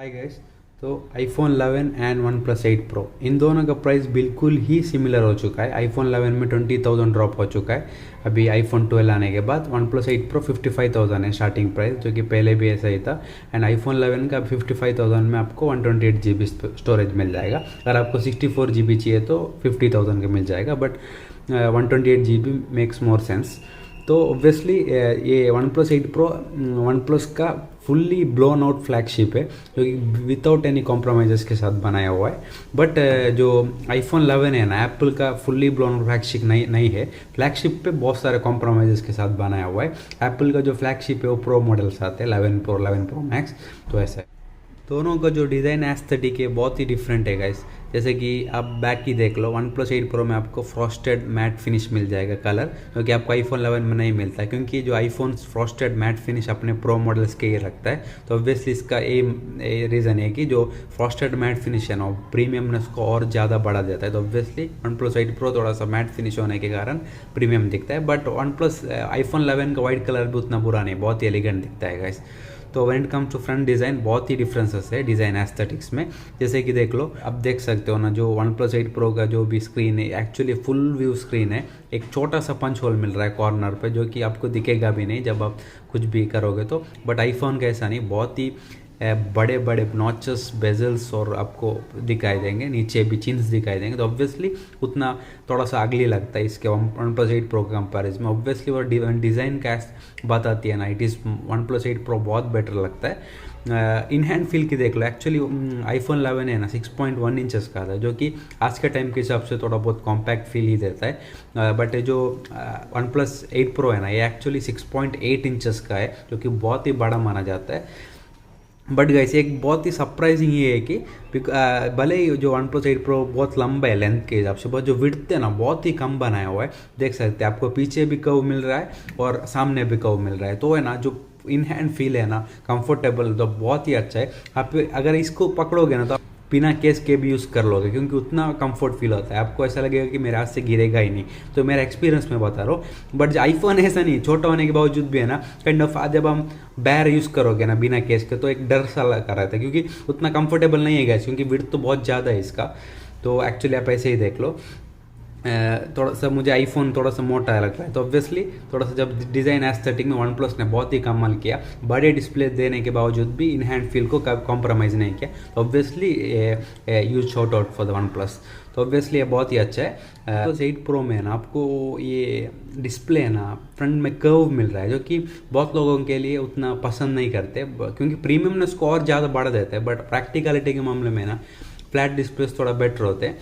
Hi guys. तो iPhone 11 and OnePlus 8 Pro इन दोनों का प्राइस बिल्कुल ही सिमिलर हो चुका है। iPhone 11 में 20,000 ड्रॉप हो चुका है अभी iPhone 12 आने के बाद। OnePlus 8 Pro 55,000 है स्टार्टिंग प्राइस, जो कि पहले भी ऐसा ही था। एंड iPhone 11 का 55,000 में आपको 128 GB स्टोरेज मिल जाएगा। अगर आपको 64 GB चाहिए तो 50,000 का मिल जाएगा, but 128 GB makes more sense. तो ऑब्वियसली ये OnePlus 8 Pro OnePlus का फुल्ली ब्लोन आउट फ्लैगशिप है, जो कि विदाउट एनी कॉम्प्रोमाइज़ के साथ बनाया हुआ है। बट जो iPhone 11 है ना, एप्पल का फुल्ली ब्लोन आउट फ्लैगशिप नहीं है। फ्लैगशिप पे बहुत सारे कॉम्प्रोमाइज़ के साथ बनाया हुआ है। एप्पल का जो फ्लैगशिप है वो प्रो मॉडल्स आते हैं, 11 Pro 11 Pro Max। तो ऐसा है, दोनों का जो डिज़ाइन एस्थेटिक है बहुत ही डिफरेंट है गाइस। जैसे कि आप बैक की देख लो, OnePlus 8 Pro में आपको फ्रॉस्टेड मैट फिनिश मिल जाएगा कलर, जो कि आपको iPhone 11 में नहीं मिलता है, क्योंकि जो iPhone फ्रॉस्टेड मैट फिनिश अपने प्रो मॉडल्स के ये रखता है। तो ऑब्वियसली इसका ये रीज़न है कि जो फ्रॉस्टेड मैट फिनिश है ना, वो प्रीमियमनेस को और ज़्यादा बढ़ा देता है। तो ऑब्वियसली OnePlus 8 Pro थोड़ा सा मैट फिनिश होने के कारण प्रीमियम दिखता है। बट iPhone 11 का वाइट कलर भी उतना बुरा नहीं, बहुत ही एलिगेंट दिखता है गाइस। तो when it comes to front design बहुत ही डिफरेंसेस है डिज़ाइन एस्थेटिक्स में। जैसे कि देख लो, आप देख सकते हो ना, जो OnePlus 8 Pro का जो भी स्क्रीन है एक्चुअली फुल व्यू स्क्रीन है। एक छोटा सा पंच होल मिल रहा है कॉर्नर पे, जो कि आपको दिखेगा भी नहीं जब आप कुछ भी करोगे तो। बट आईफोन का ऐसा नहीं, बहुत ही बड़े बड़े नॉचेस, बेजल्स और आपको दिखाई देंगे, नीचे भी चिन्स दिखाई देंगे। तो ऑब्वियसली उतना थोड़ा सा अगली लगता है इसके OnePlus 8 Pro के कंपेरिजन में। ऑब्वियसली वो डिज़ाइन का बात आती है ना, इट इज़ OnePlus 8 Pro बहुत बेटर लगता है। इन हैंड फील की देख लो, एक्चुअली iPhone 11 है ना 6.1 इंचेस का था, जो कि आज के टाइम के हिसाब से थोड़ा बहुत कॉम्पैक्ट फील ही देता है। बट जो OnePlus 8 Pro है ना, ये एक्चुअली 6.8 इंचेस का है, जो कि बहुत ही बड़ा माना जाता है। बट गाइस एक बहुत ही सरप्राइजिंग ये है कि भले ही जो OnePlus 8 Pro बहुत लंबा है लेंथ के हिसाब से, बट जो विड्थ है ना बहुत ही कम बनाया हुआ है। देख सकते हैं आपको पीछे भी कर्व मिल रहा है और सामने भी कर्व मिल रहा है। तो है ना, जो इन हैंड फील है ना, कंफर्टेबल, तो बहुत ही अच्छा है। आप अगर इसको पकड़ोगे ना तो बिना केस के भी यूज़ कर लोगे, क्योंकि उतना कंफर्ट फील होता है। आपको ऐसा लगेगा कि मेरे हाथ से गिरेगा ही नहीं। तो मेरा एक्सपीरियंस में बता रहा हूँ। बट आईफोन ऐसा नहीं, छोटा होने के बावजूद भी है ना, काइंड ऑफ जब हम बैर यूज़ करोगे ना बिना केस के, तो एक डर सा लगा रहता है, क्योंकि उतना कंफर्टेबल नहीं है गैस, क्योंकि विड्थ तो बहुत ज़्यादा है इसका। तो एक्चुअली आप ऐसे ही देख लो, थोड़ा सा मुझे आईफोन थोड़ा सा मोटा लग रहा है। तो ऑब्वियसली थोड़ा सा जब डिज़ाइन एस्थेटिक में OnePlus ने बहुत ही कमाल किया, बड़े डिस्प्ले देने के बावजूद भी इन हैंड फील को कॉम्प्रोमाइज़ नहीं किया। तो obviously use shot out for the OnePlus। तो ऑब्वियसली ये बहुत ही अच्छा है। तो 8 Pro में ना आपको ये डिस्प्ले ना फ्रंट में कर्व मिल रहा है, जो कि बहुत लोगों के लिए उतना पसंद नहीं करते, क्योंकि प्रीमियमनेस को और ज़्यादा बढ़ा देता है। बट प्रैक्टिकलिटी के मामले में ना फ्लैट डिस्प्लेस थोड़ा बेटर होते हैं।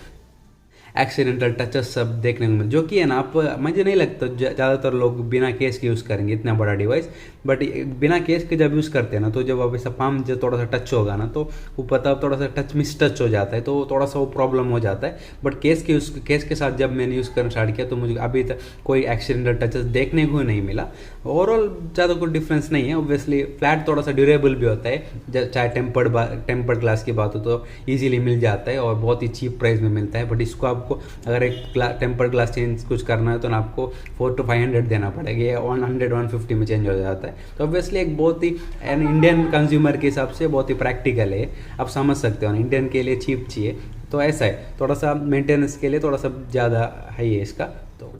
एक्सीडेंटल टचेस सब देखने को मिले, जो कि है ना, आप मुझे नहीं लगता ज़्यादातर लोग बिना केस के यूज़ करेंगे इतना बड़ा डिवाइस। बट बिना केस के जब यूज़ करते हैं ना, तो जब आप ऐसा पाम जब थोड़ा सा टच होगा ना, तो वो पता थोड़ा सा टच मिस टच हो जाता है, तो थोड़ा सा वो प्रॉब्लम हो जाता है। बट केस के साथ जब मैंने यूज़ करना स्टार्ट किया, तो मुझे अभी तक कोई एक्सीडेंटल टचेस देखने को नहीं मिला। ओवरऑल ज़्यादा कोई डिफरेंस नहीं है। ऑब्वियसली फ्लैट थोड़ा सा ड्यूरेबल भी होता है, चाहे टेम्पर्ड ग्लास की बात हो तो ईजिली मिल जाता है और बहुत ही चीप प्राइस में मिलता है। बट इसको आपको अगर एक टेम्पर्ड ग्लास चेंज कुछ करना है तो ना आपको 400 to 500 देना पड़ेगा, ये 100-150 में चेंज हो जाता है। तो ऑब्वियसली एक बहुत ही इंडियन कंज्यूमर के हिसाब से बहुत ही प्रैक्टिकल है। आप समझ सकते हो ना, इंडियन के लिए चीप चाहिए, तो ऐसा है। थोड़ा सा मेंटेनेंस के लिए थोड़ा सा ज़्यादा हाई है इसका। तो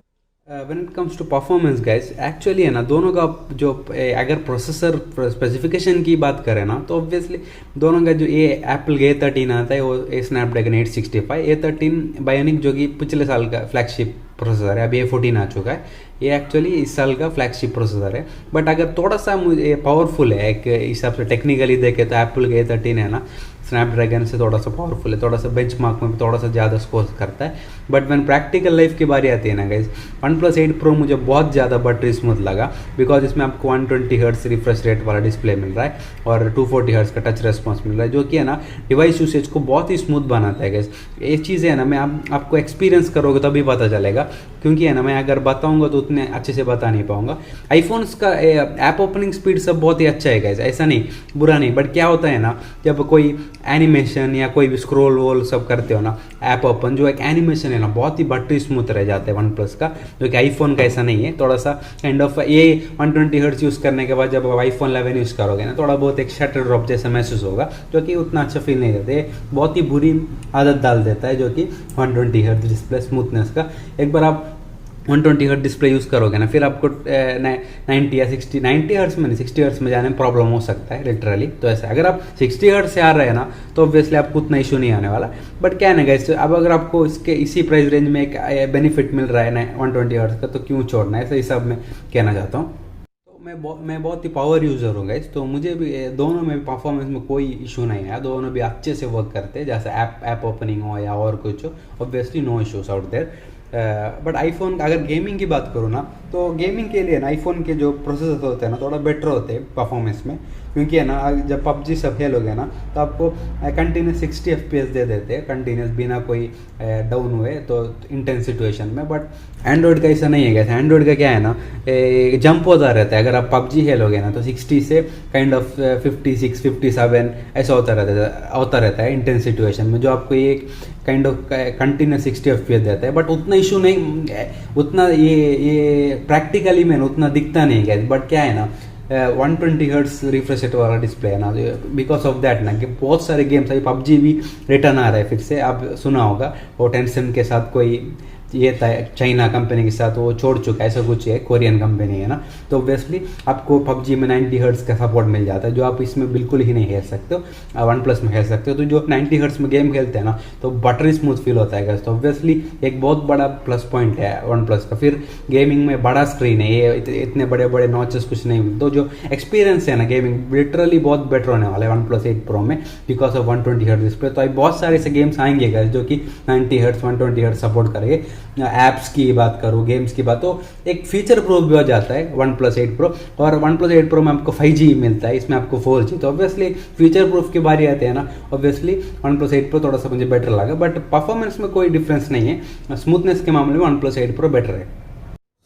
when it comes to performance guys, actually है ना, दोनों का जो अगर प्रोसेसर स्पेसिफिकेशन की बात करें ना, तो ऑब्वियसली दोनों का जो ये एप्पल का A13 आता है, वो स्नैपड्रैगन 865 A13 बायोनिक, जो कि पिछले साल का फ्लैगशिप प्रोसेसर है। अभी A14 आ चुका है, ये एक्चुअली इस साल का फ्लैगशिप प्रोसेसर है। बट अगर थोड़ा सा मुझे पावरफुल है एक हिसाब से टेक्निकली देखे, तो एप्पल का A13 है ना स्नैपड्रैगन से थोड़ा सा पावरफुल है, थोड़ा सा बेंचमार्क में थोड़ा सा ज़्यादा स्कोर करता है। बट व्हेन प्रैक्टिकल लाइफ की बारी आती है ना गाइस, OnePlus 8 Pro मुझे बहुत ज़्यादा बटरी स्मूथ लगा, बिकॉज इसमें आपको 120 हर्ट्ज रिफ्रेश रेट वाला डिस्प्ले मिल रहा है और 240 हर्ट्ज का टच रेस्पॉन्स मिल रहा है, जो कि है ना डिवाइस यूसेज को बहुत ही स्मूथ बनाता है गाइस। ये चीज़ है ना, मैं आपको एक्सपीरियंस करोगे तभी पता चलेगा क्योंकि है ना मैं अगर बताऊंगा तो उतने अच्छे से बता नहीं पाऊंगा। आईफोन्स का ऐप ओपनिंग स्पीड सब बहुत ही अच्छा है गाइस, ऐसा नहीं बुरा नहीं, बट क्या होता है ना जब कोई एनिमेशन या कोई भी स्क्रॉल वोल सब करते हो ना ऐप ओपन, जो एक एनिमेशन है ना बहुत ही बटरी स्मूथ रह जाता है वन प्लस का, जो कि आईफोन का ऐसा नहीं है। थोड़ा सा काइंड ऑफ ये 120 हर्ट्ज यूज़ करने के बाद जब आप आईफोन 11 यूज़ करोगे ना थोड़ा बहुत एक शटर ड्रॉप जैसा महसूस होगा, जो कि उतना अच्छा फील नहीं देते, बहुत ही बुरी आदत डाल देता है जो कि 120 हर्ट्ज डिस्प्ले स्मूथनेस का। एक बार आप 120 हर्ट्ज डिस्प्ले यूज़ करोगे ना फिर आपको 90 या 60 90 हर्ट्ज में नहीं 60 हर्ट्ज में जाने में प्रॉब्लम हो सकता है लिटरली। तो ऐसा अगर आप 60 हर्ट्ज से आ रहे हैं ना तो ऑब्वियसली आपको उतना इशू नहीं आने वाला। बट क्या है ना गाइस, अब अगर आपको इसके इसी प्राइस रेंज में एक बेनिफिट मिल रहा है ना 120 हर्ट्ज का, तो क्यों छोड़ना है, ऐसा हिसाब में कहना चाहता हूँ। मैं बहुत ही पावर यूज़र हूँ गाइस, तो मुझे भी दोनों में परफॉर्मेंस में कोई इशू नहीं है, दोनों भी अच्छे से वर्क करते हैं, जैसे ऐप ओपनिंग हो या और कुछ हो, obviously no issues out there. But iPhone अगर गेमिंग की बात करूँ ना तो गेमिंग के लिए ना आईफोन के जो प्रोसेसर होते हैं ना थोड़ा बेटर होते हैं परफॉर्मेंस में, क्योंकि है ना जब पबजी सब खेल हो गया ना तो आपको कंटिन्यूस 60 FPS दे देते हैं कंटिन्यूस बिना कोई डाउन हुए तो इंटेंस सिचुएशन में। बट एंड्रॉयड का ऐसा नहीं है, कैसे एंड्रॉयड का क्या है ना जंप होता रहता है, अगर आप पबजी खेलोगे ना तो 60 से काइंड ऑफ 56 57 ऐसा होता रहता है इंटेंस सिचुएशन में, जो आपको ये काइंड ऑफ कंटिन्यूस 60 FPS देता है। बट उतना इशू नहीं, उतना ये प्रैक्टिकली में उतना दिखता नहीं है। बट क्या है ना 120 हर्ट्स रिफ्रेश रेट वाला डिस्प्ले है ना, बिकॉज ऑफ दैट ना कि बहुत सारे गेम्स अभी पबजी भी रिटर्न आ रहा है फिर से, आप सुना होगा वो टेंशन के साथ कोई ये था चाइना कंपनी के साथ वो छोड़ चुका है, ऐसा कुछ है, कोरियन कंपनी है ना, तो ऑब्वियसली आपको पबजी में 90 हर्ट्स का सपोर्ट मिल जाता है, जो आप इसमें बिल्कुल ही नहीं खेल सकते हो, वन प्लस में खेल सकते हो। तो जो 90 हर्ट्स में गेम खेलते हैं ना तो बटरी स्मूथ फील होता है, तो ऑब्वियसली एक बहुत बड़ा प्लस पॉइंट है वन प्लस का। फिर गेमिंग में बड़ा स्क्रीन है, ये इतने बड़े बड़े नॉचेस कुछ नहीं, तो जो एक्सपीरियंस है ना गेमिंग लिटरली बहुत बेटर होने वाला है वन प्लस 8 प्रो में बिकॉज ऑफ 120 हर्ट्स डिस्प्ले। तो बहुत सारे ऐसे गेम्स आएंगे जो कि 90 हर्ट्स 120 हर्ट्स सपोर्ट करेंगे। ऐप्स की बात करूँ, गेम्स की बात, तो एक फीचर प्रूफ भी हो जाता है वन प्लस 8 प्रो, और वन प्लस 8 प्रो में आपको 5G मिलता है, इसमें आपको 4G, तो ऑब्वियसली फीचर प्रूफ की बारी आती है ना, ऑब्वियसली वन प्लस 8 प्रो थोड़ा सा मुझे बेटर लगा। बट परफॉर्मेंस में कोई डिफरेंस नहीं है, स्मूथनेस के मामले में वन प्लस 8 प्रो बेटर है।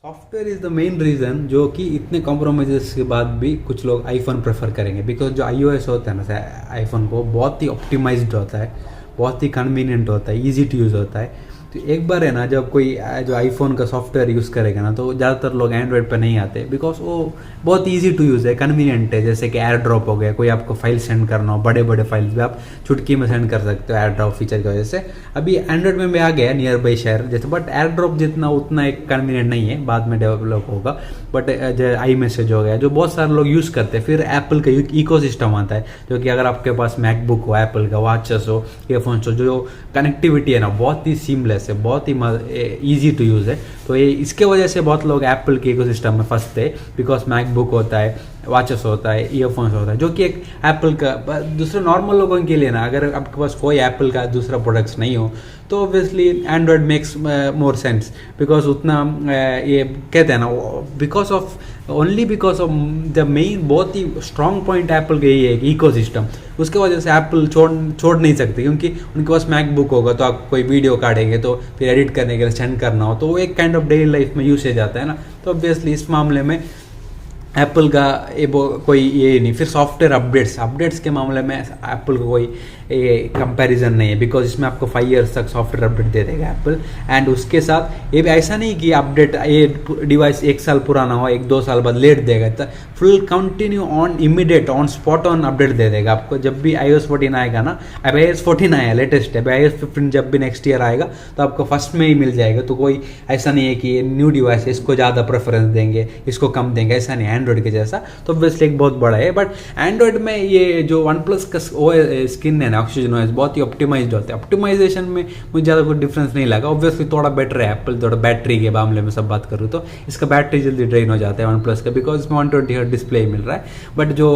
Software is the main reason जो कि इतने कॉम्प्रोमाइज़ के बाद भी कुछ लोग आईफोन प्रेफर करेंगे, बिकॉज जो iOS होता है ना आईफोन को बहुत ही ऑप्टिमाइज्ड होता है, बहुत ही कन्वीनियंट होता है, ईजी टू यूज़ होता है। तो एक बार है ना जब कोई जो आईफोन का सॉफ्टवेयर यूज़ करेगा ना तो ज़्यादातर लोग एंड्रॉयड पर नहीं आते, बिकॉज वो बहुत इजी टू यूज़ है, कन्वीनियंट है। जैसे कि एयर ड्रॉप हो गया, कोई आपको फाइल सेंड करना हो, बड़े बड़े फाइल्स भी आप चुटकी में सेंड कर सकते हो एयर ड्रॉप फीचर की वजह से। अभी एंड्रॉयड में भी आ गया नियर बाई शेयर जैसे, बट एयर ड्रॉप जितना उतना एक कन्वीनियंट नहीं है, बाद में डेवलप होगा। बट जो आई मैसेज हो गया जो बहुत सारे लोग यूज़ करते हैं। फिर एप्पल का इकोसिस्टम आता है, जो कि अगर आपके पास मैकबुक हो, एप्पल का वॉचेस हो, ईयरफोन्स हो, जो कनेक्टिविटी है ना बहुत ही सीमलेस है, बहुत ही ईजी टू यूज़ है। तो ये इसके वजह से बहुत लोग एप्पल के इकोसिस्टम में फंसते हैं, बिकॉज मैकबुक होता है, वॉचेस होता है, ईयरफोन्स होता है, जो कि एक एप्पल का। दूसरे नॉर्मल लोगों के लिए ना अगर आपके पास कोई एप्पल का दूसरा प्रोडक्ट्स नहीं हो तो obviously Android makes more sense, because उतना ये कहते हैं ना बिकॉज ऑफ द मेन बहुत ही स्ट्रॉन्ग पॉइंट एप्पल का यही है इकोसिस्टम, उसके वजह से एप्पल छोड़ नहीं सकते, क्योंकि उनके पास मैकबुक होगा तो आप कोई वीडियो काटेंगे तो फिर एडिट करने के लिए सेंड करना हो तो वो एक काइंड ऑफ डेली लाइफ में यूसेज आता है ना। तो ऑब्वियसली इस मामले में एप्पल का कोई ये नहीं। फिर सॉफ्टवेयर अपडेट्स के मामले में एप्पल को कोई कंपैरिजन नहीं है, बिकॉज इसमें आपको 5 ईयर्स तक सॉफ्टवेयर अपडेट दे देगा एप्पल। एंड उसके साथ ये भी ऐसा नहीं कि अपडेट ये डिवाइस 1 साल पुराना हो 1-2 साल बाद लेट देगा, तो full continue on immediate on spot on update दे देगा आपको। जब भी iOS 14 आएगा ना, अब iOS 14 आया लेटेस्ट है, iOS 15 जब भी नेक्स्ट ईयर आएगा तो आपको फर्स्ट में ही मिल जाएगा। तो कोई ऐसा नहीं है कि ये न्यू डिवाइस है इसको ज़्यादा प्रेफरेंस देंगे, इसको कम देंगे, ऐसा नहीं, एंड्रॉयड के जैसा। तो ऑब्वियसली एक बहुत बड़ा है। बट एंड्रॉयड में ये जो वन प्लस का स्किन है ना ऑक्सीजन ओएस बहुत ही ऑप्टिमाइज्ड होता है, ऑप्टिमाइजेशन में मुझे ज़्यादा कोई डिफरेंस नहीं लगा। ऑब्वियसली थोड़ा बेटर है एप्पल, थोड़ा बैटरी के मामले में सब बात करूँ तो इसका बैटरी जल्दी ड्रेन हो जाता है वन प्लस का, बिकॉज इसमें 120 हर्ट्ज डिस्प्ले मिल रहा है। बट जो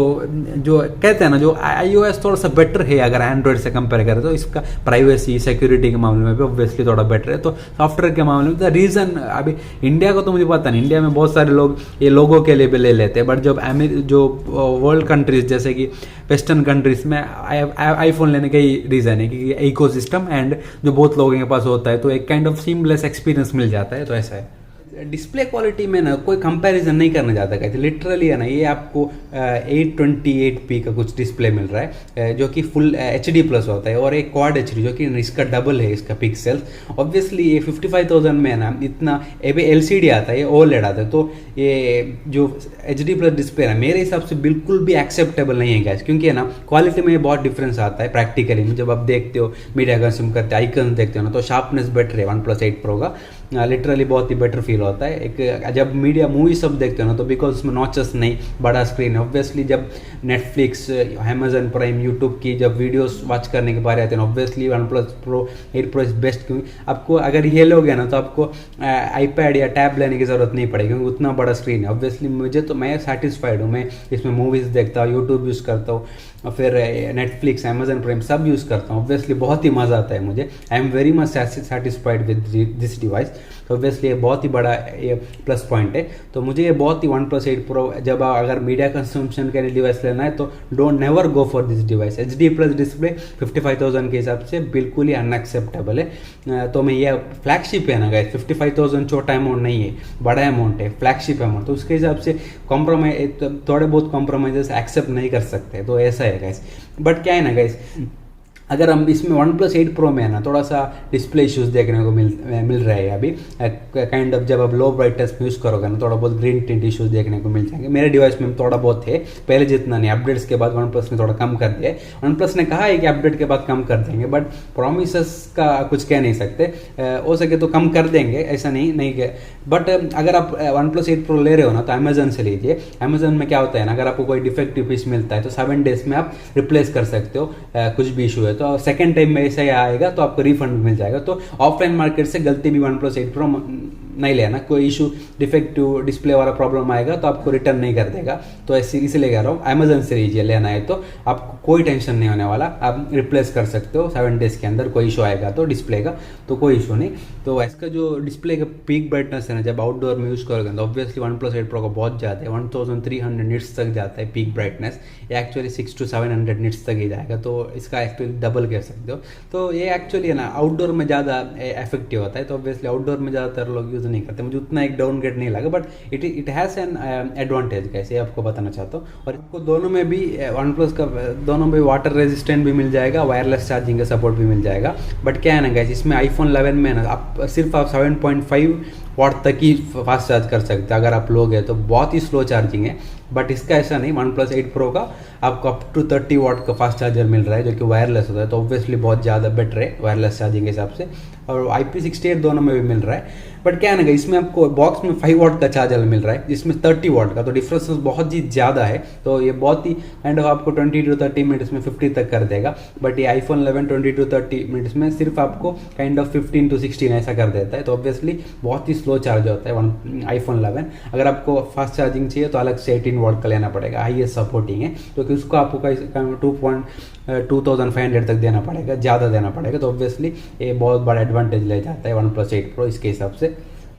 कहते हैं ना जो iOS थोड़ा सा बेटर है अगर एंड्रॉयड से कंपेयर करें तो इसका प्राइवेसी सिक्योरिटी के मामले में भी ऑब्वियसली थोड़ा बेटर है। तो सॉफ्टवेयर के मामले में द रीज़न अभी इंडिया को तो मुझे पता नहीं, इंडिया में बहुत सारे लोग ये लोगों के लिए भी ले लेते हैं, बट जब जो वर्ल्ड कंट्रीज जैसे कि वेस्टर्न कंट्रीज में आईफोन लेने का ही रीज़न है कि इकोसिस्टम एंड जो बहुत लोगों के पास होता है तो एक काइंड ऑफ सीमलेस एक्सपीरियंस मिल जाता है, तो ऐसा है। डिस्प्ले क्वालिटी में ना कोई कंपैरिजन नहीं करना चाहता कहते, लिटरली है ना, ये आपको 828p का कुछ डिस्प्ले मिल रहा है जो कि फुल HD प्लस होता है, और एक क्वाड HD जो कि इसका डबल है इसका पिक्सल। ऑब्वियसली ये 55,000 में है ना, इतना LCD आता है, ये OLED आता है, तो ये जो HD प्लस डिस्प्ले है मेरे हिसाब से बिल्कुल भी एक्सेप्टेबल नहीं है गैस, क्योंकि है ना क्वालिटी में बहुत डिफरेंस आता है प्रैक्टिकली में। जब आप देखते हो मीडिया कंज्यूम करते हो, आइकन देखते हो ना, तो शार्पनेस बेटर है OnePlus 8 Pro का, लिटरली बहुत ही बेटर फील होता है। एक जब मीडिया मूवी सब देखते हो ना, तो बिकॉज उसमें नॉचेस नहीं, बड़ा स्क्रीन है। ऑब्वियसली जब नेटफ्लिक्स, अमेजन प्राइम, यूट्यूब की जब वीडियोस वॉच करने के बारे आते हैं, obviously OnePlus 8 Pro is best, क्योंकि आपको अगर ये लोगे ना तो आपको आईपैड या टैब लेने की ज़रूरत नहीं पड़ेगी, क्योंकि उतना बड़ा स्क्रीन है। ऑब्वियसली मुझे तो मैं सेटिस्फाइड हूँ, मैं इसमें मूवीज़ देखता हूँ, यूट्यूब यूज़ करता हूँ, और फिर नेटफ्लिक्स, अमेजन प्राइम सब यूज़ करता हूँ। ऑब्वियसली बहुत ही मज़ा आता है मुझे, I am very much satisfied with this device. तो ऑब्वियसली ये बहुत ही बड़ा ये प्लस पॉइंट है। तो मुझे ये बहुत ही OnePlus 8 Pro, जब अगर मीडिया कंजम्पशन के लिए डिवाइस लेना है तो don't never go for this device. HD plus display 55,000 के हिसाब से बिल्कुल ही अनएक्सेप्टेबल है। तो मैं ये फ्लैगशिप है ना गाइस, 55,000 छोटा अमाउंट नहीं है, बड़ा अमाउंट है, फ्लैगशिप अमाउंट, तो उसके हिसाब से कॉम्प्रोमाइज, थोड़े बहुत कॉम्प्रोमाइजेस एक्सेप्ट नहीं कर सकते, तो ऐसा है गाइस। बट क्या है ना गाइस, अगर हम इसमें OnePlus 8 Pro में है ना, थोड़ा सा डिस्प्ले इश्यूज देखने को मिल रहा है अभी, काइंड ऑफ जब आप लो ब्राइटनेस में यूज़ करोगे ना, थोड़ा बहुत ग्रीन टिंट इश्यूज देखने को मिल जाएंगे। मेरे डिवाइस में थोड़ा बहुत है, पहले जितना नहीं, अपडेट्स के बाद OnePlus ने थोड़ा कम कर दिया है। OnePlus ने कहा है कि अपडेट के बाद कम कर देंगे, बट प्रोमिसेस का कुछ कह नहीं सकते, हो सके तो कम कर देंगे, ऐसा नहीं कि। बट अगर आप OnePlus 8 Pro ले रहे हो ना, तो अमेजन से लीजिए। अमेजन में क्या होता है ना, अगर आपको कोई डिफेक्टिव पीस मिलता है तो 7 डेज में आप रिप्लेस कर सकते हो, कुछ भी इशू है तो सेकेंड टाइम में ऐसा ही आएगा तो आपको रिफंड मिल जाएगा। तो ऑफलाइन मार्केट से गलती भी OnePlus 8 Pro नहीं लेना, कोई इशू डिफेक्टिव डिस्प्ले वाला प्रॉब्लम आएगा तो आपको रिटर्न नहीं कर देगा। तो ऐसे इसलिए कह रहा हूँ, अमेजन से लीजिए, लेना है तो आपको कोई टेंशन नहीं होने वाला, आप रिप्लेस कर सकते हो 7 डेज के अंदर। कोई इशू आएगा तो डिस्प्ले का तो कोई इशू नहीं। तो इसका जो डिस्प्ले का पीक ब्राइटनेस है ना, जब आउटडोर में यूज़ करोगे तो ऑब्वियसली OnePlus 8 Pro का बहुत ज़्यादा है, 1300 निट्स तक जाता है पीक ब्राइटनेस, ये एक्चुअली 600 to 700 निट्स तक ही जाएगा, तो इसका एक्चुअली डबल कह सकते हो। तो ये एक्चुअली है ना आउटडोर में ज़्यादा इफेक्टिव होता है, तो ऑब्वियसली आउटडोर में ज़्यादातर लोग यूज़ नहीं करते, मुझे उतना एक डाउनग्रेड नहीं लगा, but it has an advantage, कैसे आपको बताना चाहता हूँ। और आपको दोनों में भी OnePlus का दोनों में वाटर रेजिस्टेंट भी मिल जाएगा, वायरलेस चार्जिंग का सपोर्ट भी मिल जाएगा। बट क्या है ना गाइस, इसमें iPhone 11 में ना आप सिर्फ 7.5 वाट तक ही फास्ट चार्ज कर सकते हैं, अगर आप लोग हैं तो बहुत ही स्लो चार्जिंग है। बट इसका ऐसा नहीं, OnePlus 8 Pro का आपको अप टू 30 वाट का फास्ट चार्जर मिल रहा है, जो कि वायरलेस होता है, तो ऑब्वियसली बहुत ज़्यादा बेटर है वायरलेस चार्जिंग के हिसाब से, और IP68 दोनों में भी मिल रहा है। बट क्या है ना, इसमें आपको बॉक्स में 5 वाट का चार्जर मिल रहा है, जिसमें 30 वाट का, तो डिफरेंस बहुत ही ज़्यादा है। तो ये बहुत ही काइंड ऑफ आपको 20 to 30 मिनट्स में 50 तक कर देगा। बट ये iPhone 11 20 to 30 मिनट्स में सिर्फ आपको काइंड ऑफ 15 to 16 ऐसा कर देता है, तो ऑब्वियसली बहुत ही स्लो चार्ज होता है iPhone 11। अगर आपको फास्ट चार्जिंग चाहिए तो अलग से 18 वाट का लेना पड़ेगा, हाईएस्ट सपोर्टिंग है, क्योंकि उसको आपको 2500 तक देना पड़ेगा, ज़्यादा देना पड़ेगा। तो ऑब्वियसली ये बहुत बड़ा एडवांटेज ले जाता है OnePlus 8 Pro इसके हिसाब से।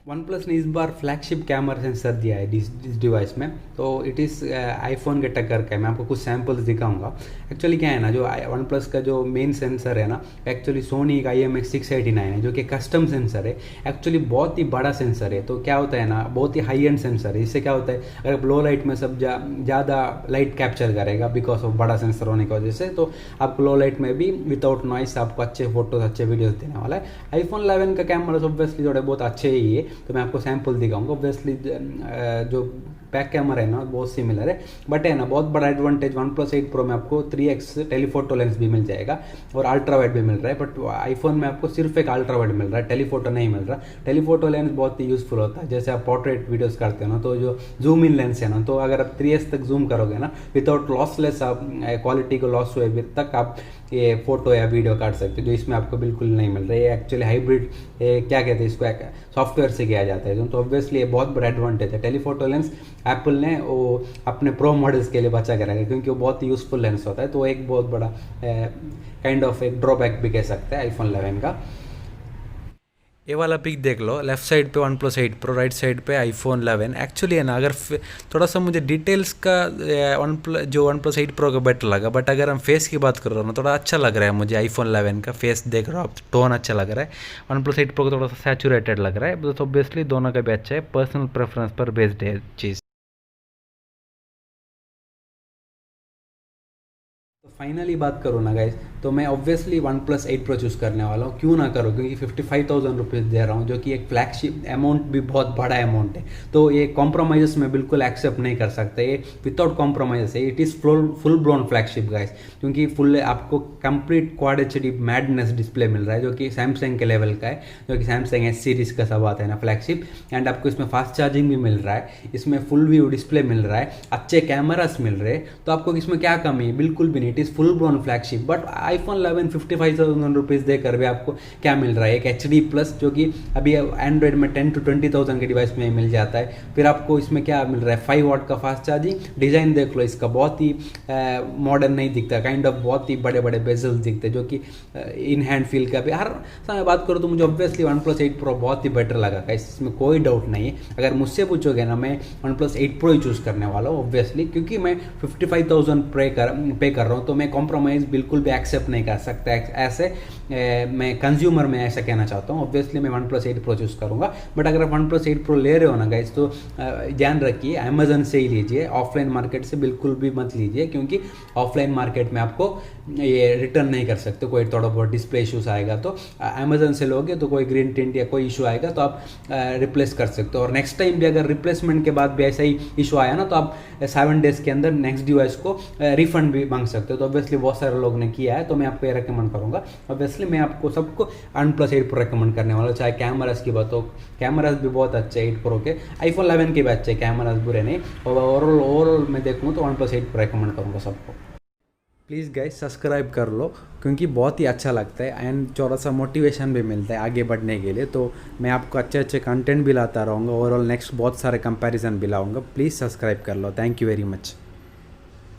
OnePlus ने इस बार फ्लैगशिप कैमरा सेंसर दिया है इस डिवाइस में, तो इट इज़ आईफोन के टक्कर का है। मैं आपको कुछ सैम्पल्स दिखाऊंगा। एक्चुअली क्या है ना, जो OnePlus का जो मेन सेंसर है ना, एक्चुअली सोनी का IMX689 है, जो कि कस्टम सेंसर है, एक्चुअली बहुत ही बड़ा सेंसर है। तो क्या होता है ना, बहुत ही हाई एंड सेंसर है। इससे क्या होता है, अगर लो लाइट में सब ज़्यादा लाइट कैप्चर करेगा बिकॉज ऑफ बड़ा सेंसर होने की वजह से, तो आपको लो लाइट में भी विदाउट नॉइस आपको अच्छे फोटोज, अच्छे वीडियोज देने वाला है। iPhone 11 का कैमरा ऑब्वियसली थोड़े बहुत अच्छे ही है, तो मैं आपको सैम्पल दिखाऊंगा। ऑब्वियसली जो बैक कैमरा है ना बहुत सिमिलर है, बट है ना बहुत बड़ा एडवांटेज OnePlus 8 Pro में आपको 3x टेलीफोटो लेंस भी मिल जाएगा और अल्ट्रा वाइड भी मिल रहा है। बट आईफोन में आपको सिर्फ एक अल्ट्रा वाइड मिल रहा है, टेलीफोटो नहीं मिल रहा। टेलीफोटो लेंस बहुत ही यूजफुल होता है, जैसे आप पोर्ट्रेट वीडियोस करते हो ना, तो जो जूम इन लेंस है ना, तो अगर आप 3x तक जूम करोगे ना विदाउट लॉसलेस, आप क्वालिटी को लॉस हुए तक आप ये फोटो या वीडियो काट सकते हो, जो इसमें आपको बिल्कुल नहीं मिल रहा है। ये एक्चुअली हाइब्रिड क्या कहते हैं इसको, सॉफ्टवेयर से किया जाता है, तो ऑब्वियसली ये बहुत बड़ा एडवांटेज है। टेलीफोटो लेंस एप्पल ने वो अपने प्रो मॉडल्स के लिए बचा के रखा है, क्योंकि वो बहुत ही यूजफुल लेंस होता है। तो एक बहुत बड़ा काइंड ऑफ एक ड्रॉबैक भी कह सकते हैं iPhone 11 का। ये वाला पिक देख लो, लेफ्ट साइड पे one plus 8 pro, right side पे आईफोन 11। एक्चुअली है ना, अगर थोड़ा सा मुझे डिटेल्स का वन प्लस 8 प्रो का बेटर लगा, बट अगर हम फेस की बात कर रहे हो ना, थोड़ा अच्छा लग रहा है मुझे आईफोन 11 का फेस देख रहे हो आप, टोन अच्छा लग रहा है। वन प्लस 8 प्रो का थोड़ा सा सैचुरेटेड लग रहा है, तो ऑब्वियसली दोनों का भी अच्छा है, पर्सनल प्रेफरेंस पर बेस्ड है चीज़। तो फाइनली बात करूँ ना गाइज, तो मैं obviously one plus 8 pro choose करने वाला हूँ। क्यों ना करूँ, क्योंकि 55,000 रुपीज़ दे रहा हूँ, जो कि एक फ्लैगशिप अमाउंट भी बहुत बड़ा अमाउंट है। तो ये कॉम्प्रोमाइज़ मैं बिल्कुल एक्सेप्ट नहीं कर सकता, ये विदाउट कॉम्प्रोमाइज़ है। It is full blown flagship guys, क्योंकि फुल आपको complete quad HD madness display मिल रहा है, जो कि सैमसंग के लेवल का है, जो कि सैमसंग S सीरीज़ का सब आता है ना फ्लैगशिप। एंड आपको इसमें फास्ट चार्जिंग भी मिल रहा है, इसमें फुल व्यू डिस्प्ले मिल रहा है, अच्छे कैमरास मिल रहे हैं। तो आपको इसमें क्या कमी है, बिल्कुल भी नहीं। It is full blown flagship. But iPhone 11 55,000 rupees देकर भी आपको क्या मिल रहा है, एक HD प्लस, जो कि अभी एंड्रॉयड में 10 to 20,000 के डिवाइस में मिल जाता है। फिर आपको इसमें क्या मिल रहा है, 5 वाट का फास्ट चार्जिंग। डिज़ाइन देख लो इसका, बहुत ही मॉडर्न नहीं दिखता, काइंड ऑफ बहुत ही बड़े बड़े बेजल्स दिखते हैं, जो कि इन हैंड फील का भी। हर समय बात करूँ तो मुझे ऑब्वियसली वन प्लस 8 प्रो बहुत ही बेटर लगा, इसमें कोई डाउट नहीं है। अगर मुझसे पूछोगे ना, मैं वन प्लस 8 प्रो ही चूज़ करने वाला हूँ ऑब्वियसली, क्योंकि मैं 55,000 पे कर रहा हूँ, तो मैं कॉम्प्रोमाइज़ बिल्कुल भी एक्सेप्ट नहीं कर सकता। ऐसे मैं कंज्यूमर में ऐसा कहना चाहता हूँ। ऑब्वियसली मैं वन प्लस 8 प्रो चूज़ करूँगा। बट अगर आप वन प्लस 8 प्रो ले रहे हो ना गाइस, तो ध्यान रखिए, अमेजन से ही लीजिए, ऑफलाइन मार्केट से बिल्कुल भी मत लीजिए, क्योंकि ऑफलाइन मार्केट में आपको ये रिटर्न नहीं कर सकते, कोई थोड़ा बहुत डिस्प्ले इशूज़ आएगा। तो अमेजन से लोगे तो कोई ग्रीन टिंट या कोई इशू आएगा तो आप रिप्लेस कर सकते हो। और नेक्स्ट टाइम भी अगर रिप्लेसमेंट के बाद भी ऐसा ही इशू आया ना, तो आप 7 डेज़ के अंदर नेक्स्ट डिवाइस को रिफंड भी मांग सकते हो। तो ऑब्वियसली बहुत सारे लोग ने किया है, तो मैं आपको ये रेकमेंड करूँगा। ऑब्वियसली मैं आपको सबको वन प्लस 8 प्रो रेकमेंड करने वाला हूँ। चाहे कैमरास की बात हो, कैमरास भी बहुत अच्छे 8 प्रो के, आईफोन 11 के भी अच्छे कैमरास, बुरे नहीं। और ओवरऑल मैं देखूँ तो वन प्लस 8 प्रो रेकमेंड करूँगा सबको। प्लीज़ गाइस सब्सक्राइब कर लो, क्योंकि बहुत ही अच्छा लगता है एंड थोड़ा सा मोटिवेशन भी मिलता है आगे बढ़ने के लिए। तो मैं आपको अच्छे अच्छे कंटेंट भी लाता रहूँगा, ओवरऑल नेक्स्ट बहुत सारे कंपैरिजन भी लाऊंगा। प्लीज़ सब्सक्राइब कर लो। Thank you very much.